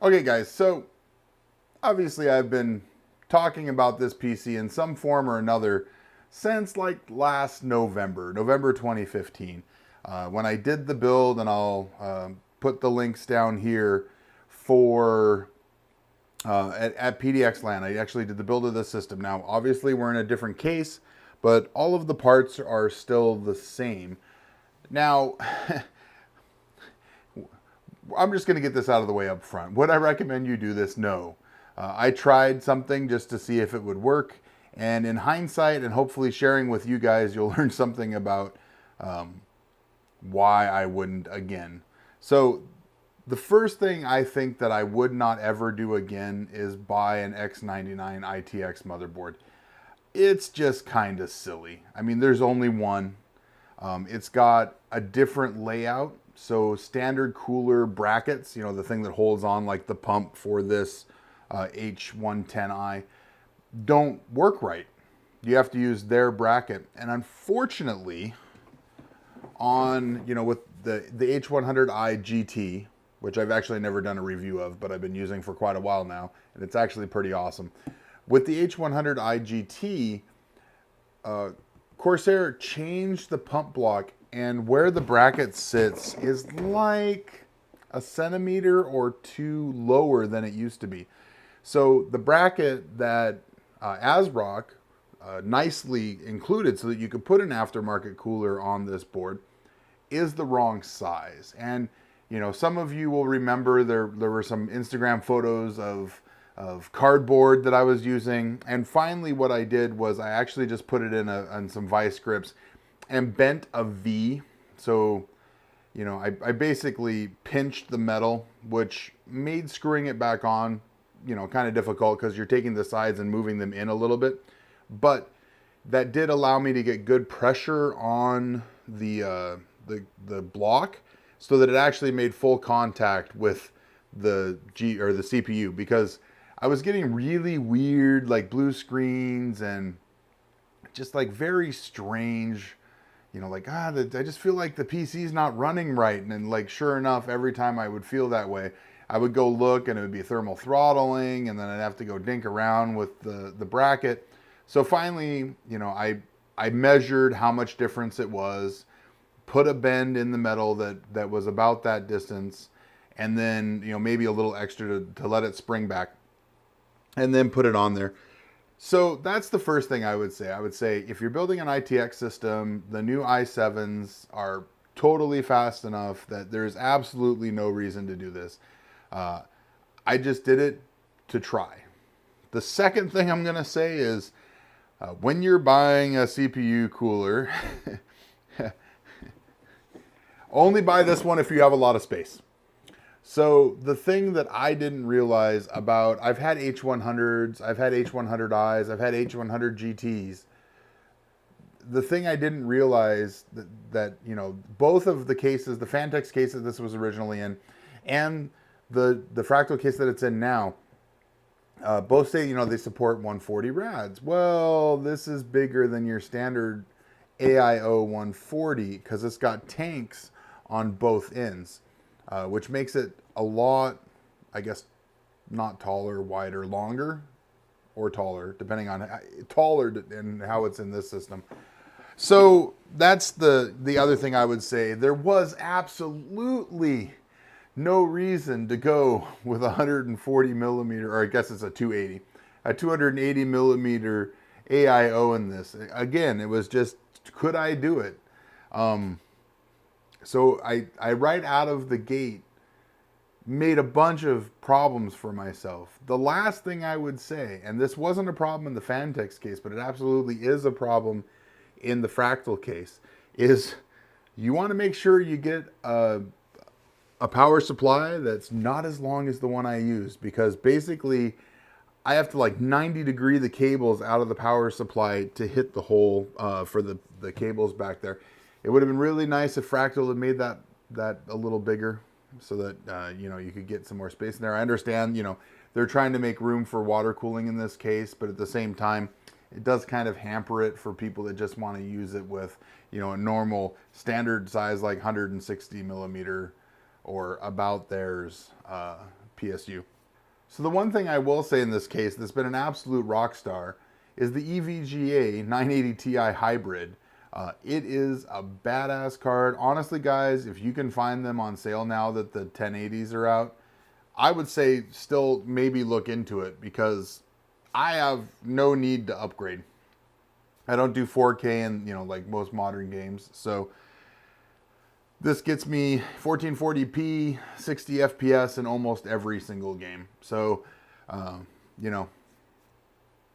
Okay guys, so obviously I've been talking about this PC in some form or another since like last November 2015, when I did the build, and I'll put the links down here for at PDX Land. I actually did the build of this system. Now, obviously we're in a different case, but all of the parts are still the same. Now, I'm just going to get this out of the way up front. Would I recommend you do this? No. I tried something just to see if it would work. And in hindsight, and hopefully sharing with you guys, you'll learn something about why I wouldn't again. So the first thing I think that I would not ever do again is buy an X99 ITX motherboard. It's just kind of silly. I mean, there's only one. It's got a different layout. So standard cooler brackets, the thing that holds on like the pump for this H110i, don't work right. You have to use their bracket. And unfortunately, with the H100i GT, which I've actually never done a review of, but I've been using for quite a while now, and it's actually pretty awesome. With the H100i GT, Corsair changed the pump block, and where the bracket sits is like a centimeter or two lower than it used to be. So the bracket that ASRock nicely included so that you could put an aftermarket cooler on this board is the wrong size. And some of you will remember there were some Instagram photos of cardboard that I was using. And finally what I did was I actually just put it in some vice grips and bent a V. So, I basically pinched the metal, which made screwing it back on, kind of difficult because you're taking the sides and moving them in a little bit. But that did allow me to get good pressure on the block so that it actually made full contact with the CPU, because I was getting really weird like blue screens and just like very strange, I just feel like the PC's not running right. And then, like, sure enough, every time I would feel that way, I would go look and it would be thermal throttling, and then I'd have to go dink around with the bracket. So finally, I measured how much difference it was, put a bend in the metal that was about that distance, and then, maybe a little extra to let it spring back, and then put it on there. So that's the first thing I would say. I would say if you're building an ITX system, the new i7s are totally fast enough that there's absolutely no reason to do this. I just did it to try. The second thing I'm going to say is when you're buying a CPU cooler, only buy this one if you have a lot of space. So the thing that I didn't realize about, I've had H100s, I've had H100Is, I've had H100 GTs. The thing I didn't realize that both of the cases, the Fantex case that this was originally in, and the Fractal case that it's in now, both say, they support 140 rads. Well, this is bigger than your standard AIO 140 because it's got tanks on both ends. Which makes it a lot, I guess, not taller, wider, longer, or taller, depending on taller and how it's in this system. So that's the other thing I would say. There was absolutely no reason to go with 140 millimeter, or I guess it's a 280 millimeter AIO in this. Again, it was just, could I do it? So I right out of the gate made a bunch of problems for myself. The last thing I would say, and this wasn't a problem in the Fantex case, but it absolutely is a problem in the Fractal case, is you want to make sure you get a power supply that's not as long as the one I used, because basically I have to like 90 degree the cables out of the power supply to hit the hole for the cables back there. It would have been really nice if Fractal had made that a little bigger so that, you could get some more space in there. I understand, they're trying to make room for water cooling in this case, but at the same time, it does kind of hamper it for people that just want to use it with, a normal standard size like 160 millimeter or about theirs PSU. So the one thing I will say in this case that's been an absolute rock star is the EVGA 980 Ti Hybrid. It is a badass card. Honestly, guys, if you can find them on sale now that the 1080s are out, I would say still maybe look into it, because I have no need to upgrade. I don't do 4K and, you know, like most modern games. So this gets me 1440p, 60 FPS in almost every single game. So, you know,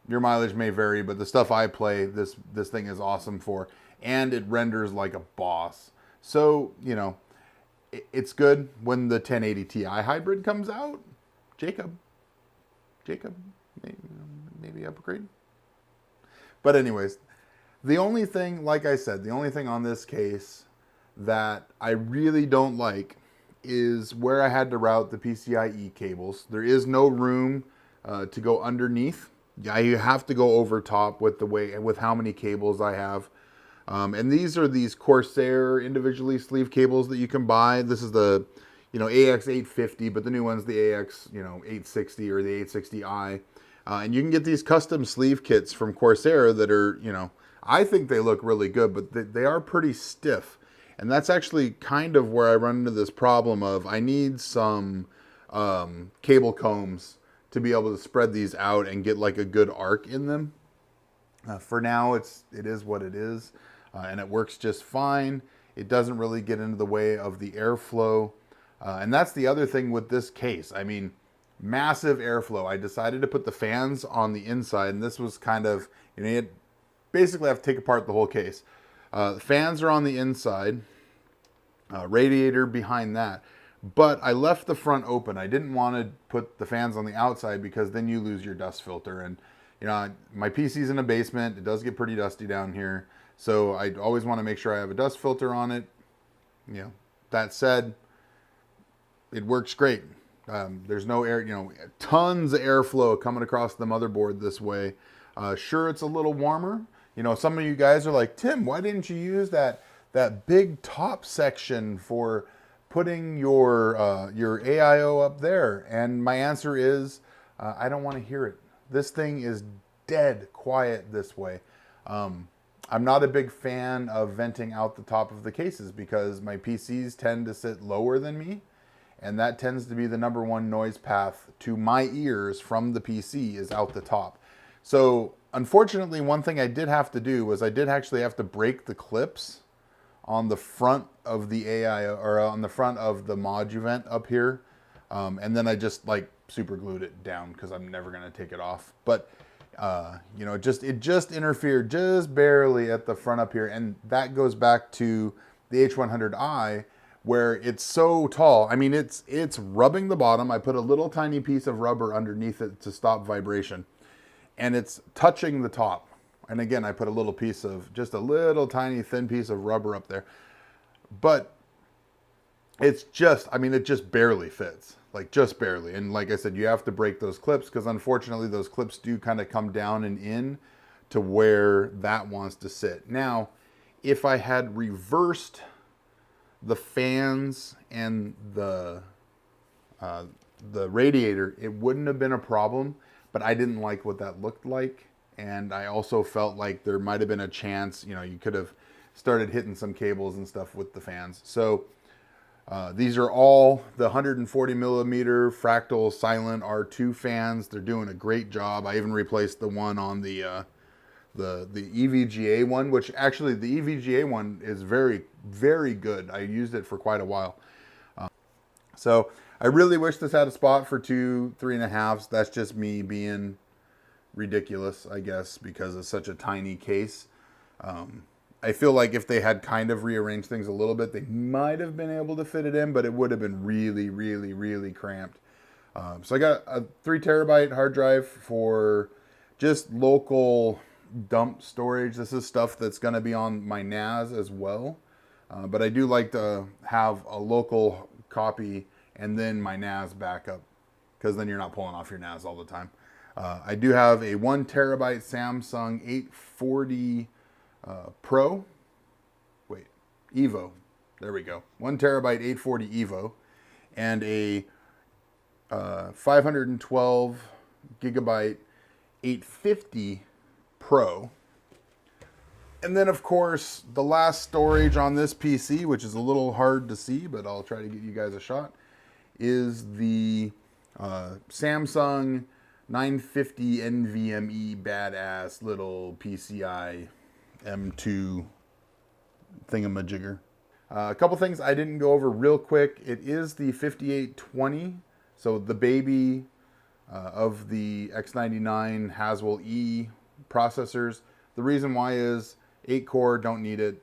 your mileage may vary, but the stuff I play, this thing is awesome for. And it renders like a boss. So, you know, it's good. When the 1080 Ti Hybrid comes out, Jacob, maybe upgrade. But anyways, the only thing, like I said, the only thing on this case that I really don't like is where I had to route the PCIe cables. There is no room to go underneath. You have to go over top with how many cables I have. And these are these Corsair individually sleeve cables that you can buy. This is the, you know, AX 850, but the new one's the AX, you know, 860 or the 860i. And you can get these custom sleeve kits from Corsair that are, you know, I think they look really good, but they are pretty stiff. And that's actually kind of where I run into this problem of I need some cable combs to be able to spread these out and get like a good arc in them. For now, it is what it is, and it works just fine. It doesn't really get into the way of the airflow. And that's the other thing with this case. I mean, massive airflow. I decided to put the fans on the inside, and this was kind of, you know, you basically have to take apart the whole case. The fans are on the inside, radiator behind that, but I left the front open. I didn't want to put the fans on the outside because then you lose your dust filter. And, you know, my PC's in a basement. It does get pretty dusty down here. So I always want to make sure I have a dust filter on it. You know, that said, it works great. There's no air, you know, tons of airflow coming across the motherboard this way. Sure, it's a little warmer. You know, some of you guys are like, Tim, why didn't you use that big top section for putting your AIO up there? And my answer is, I don't want to hear it. This thing is dead quiet this way. I'm not a big fan of venting out the top of the cases because my PCs tend to sit lower than me, and that tends to be the number one noise path to my ears from the PC is out the top. So unfortunately, one thing I did have to do was I did actually have to break the clips on the front of the AIO, or on the front of the module up here. And then I just like super glued it down because I'm never going to take it off. But, you know, it just interfered just barely at the front up here. And that goes back to the H100i, where it's so tall. I mean, it's rubbing the bottom. I put a little tiny piece of rubber underneath it to stop vibration. And it's touching the top. And again, I put a little piece of, just a little tiny thin piece of rubber up there. But it's just, I mean, it just barely fits. Like, just barely. And like I said, you have to break those clips because unfortunately those clips do kind of come down and in to where that wants to sit. Now, if I had reversed the fans and the radiator, it wouldn't have been a problem, but I didn't like what that looked like. And I also felt like there might have been a chance, you know, you could have started hitting some cables and stuff with the fans. So these are all the 140 millimeter fractal silent R2 fans. They're doing a great job. I even replaced the one on the EVGA one, which actually the EVGA one is very, very good. I used it for quite a while. So I really wish this had a spot for 2 3.5s. That's just me being ridiculous, I guess, because it's such a tiny case. I feel like if they had kind of rearranged things a little bit, they might have been able to fit it in, but it would have been really, really, really cramped. So I got a 3 terabyte hard drive for just local dump storage. This is stuff that's going to be on my NAS as well. But I do like to have a local copy and then my NAS backup, because then you're not pulling off your NAS all the time. I do have a 1 terabyte Samsung 840 Pro. Wait, Evo. There we go. 1 terabyte 840 Evo. And a 512 gigabyte 850 Pro. And then, of course, the last storage on this PC, which is a little hard to see, but I'll try to get you guys a shot, is the Samsung 950 NVMe badass little PCI M2 thingamajigger. A couple things I didn't go over real quick. It is the 5820, so the baby of the X99 Haswell E processors. The reason why is 8 core, don't need it.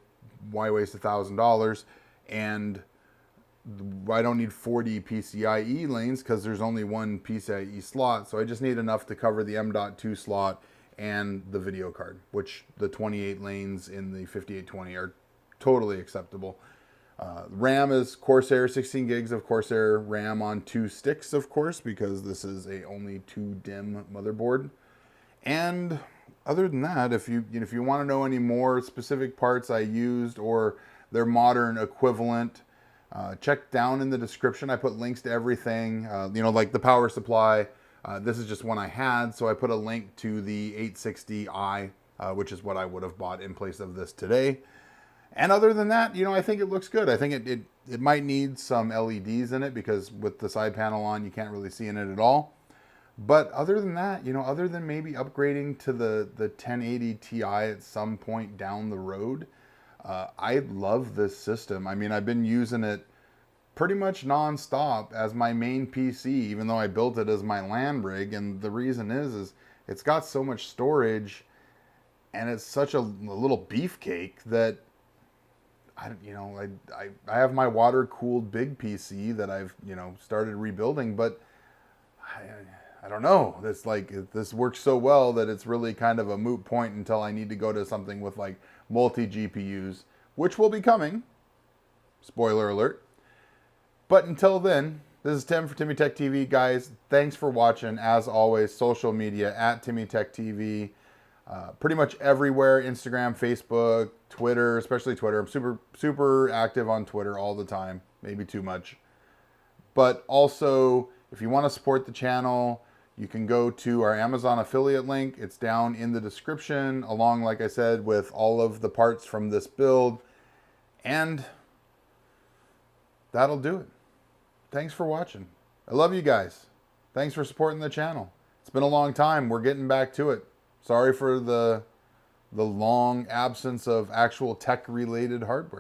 Why waste $1,000? And I don't need 40 PCIe lanes because there's only one PCIe slot. So I just need enough to cover the M.2 slot and the video card, which the 28 lanes in the 5820 are totally acceptable. RAM is Corsair, 16 gigs of Corsair RAM on 2 sticks, of course, because this is a only 2 DIMM motherboard. And other than that, if you want to know any more specific parts I used or their modern equivalent, check down in the description. I put links to everything, like the power supply. This is just one I had, so I put a link to the 860i, which is what I would have bought in place of this today. And other than that, I think it looks good. I think it might need some LEDs in it because with the side panel on, you can't really see in it at all. But other than that, other than maybe upgrading to the 1080 Ti at some point down the road, I love this system. I mean, I've been using it pretty much non-stop as my main PC, even though I built it as my LAN rig. And the reason is it's got so much storage and it's such a little beefcake that I have my water-cooled big PC that I've, started rebuilding, but I don't know. It's like, this works so well that it's really kind of a moot point until I need to go to something with like multi-GPUs, which will be coming. Spoiler alert. But until then, this is Tim for Timmy Tech TV. Guys, thanks for watching. As always, social media at Timmy Tech TV. Pretty much everywhere, Instagram, Facebook, Twitter, especially Twitter. I'm super active on Twitter all the time, maybe too much. But also, if you want to support the channel, you can go to our Amazon affiliate link. It's down in the description, along, like I said, with all of the parts from this build. And that'll do it. Thanks for watching. I love you guys. Thanks for supporting the channel. It's been a long time. We're getting back to it. Sorry for the long absence of actual tech-related hardware.